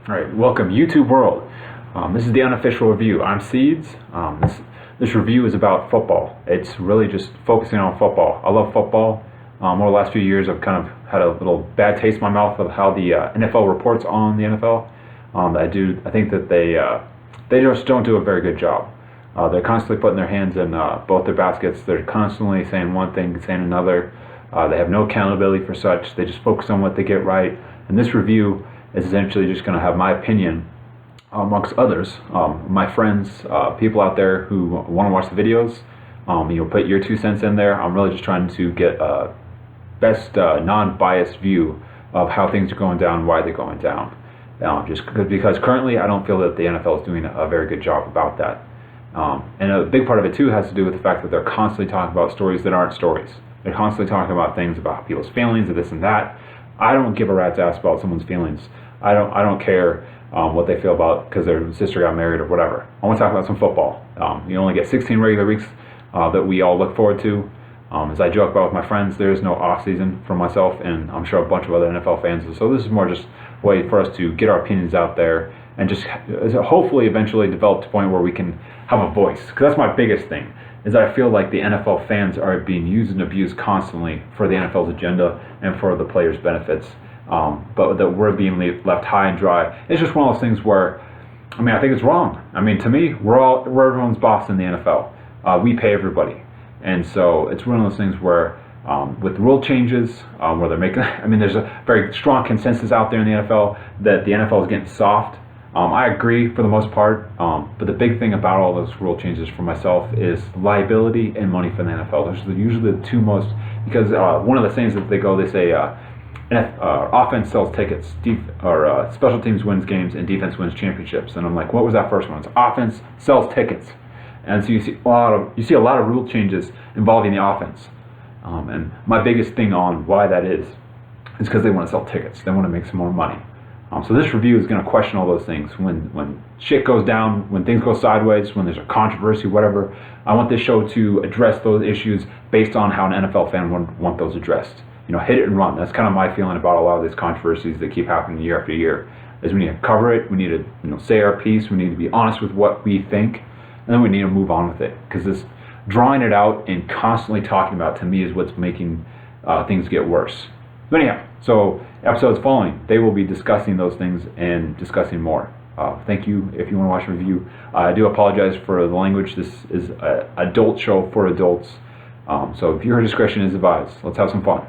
All right, welcome YouTube world. This is the unofficial review. I'm Seeds. This review is about football. It's really just focusing on football. I love football. Over the last few years, I've kind of had a little bad taste in my mouth of how the NFL reports on the NFL. I think that they just don't do a very good job. They're constantly putting their hands in both their baskets. They're constantly saying one thing, saying another. They have no accountability for such. They just focus on what they get right. And this review is essentially just going to have my opinion amongst others, my friends, people out there who want to watch the videos. Put your 2 cents in there. I'm really just trying to get a best non-biased view of how things are going down, why they're going down. Just because currently I don't feel that the NFL is doing a very good job about that. And a big part of it too has to do with the fact that they're constantly talking about stories that aren't stories. They're constantly talking about things about people's feelings and this and that. I don't give a rat's ass about someone's feelings. I don't care what they feel about because their sister got married or whatever. I want to talk about some football. You only get 16 regular weeks that we all look forward to. As I joke about with my friends, there is no off season for myself, and I'm sure a bunch of other NFL fans. So this is more just a way for us to get our opinions out there and just hopefully eventually develop to a point where we can have a voice. Because that's my biggest thing, is that I feel like the NFL fans are being used and abused constantly for the NFL's agenda and for the players' benefits. But that we're being left high and dry. It's just one of those things where, I think it's wrong. To me, we're everyone's boss in the NFL. We pay everybody. And so it's one of those things where with rule changes, where they're making, there's a very strong consensus out there in the NFL that the NFL is getting soft. I agree for the most part, but the big thing about all those rule changes for myself is liability and money for the NFL. Those are usually the two most, because one of the things that they say, offense sells tickets, special teams wins games, and defense wins championships. And I'm like, what was that first one? It's offense sells tickets. And so you see a lot of rule changes involving the offense. And my biggest thing on why that is because they want to sell tickets. They want to make some more money. So this review is going to question all those things. When shit goes down, when things go sideways, when there's a controversy, whatever, I want this show to address those issues based on how an NFL fan would want those addressed. Hit it and run. That's kind of my feeling about a lot of these controversies that keep happening year after year. Is we need to cover it. We need to say our piece. We need to be honest with what we think, and then we need to move on with it. Because this drawing it out and constantly talking about, to me, is what's making things get worse. But anyhow, so episodes following, they will be discussing those things and discussing more. Thank you if you want to watch a review. I do apologize for the language. This is an adult show for adults. So if your discretion is advised, let's have some fun.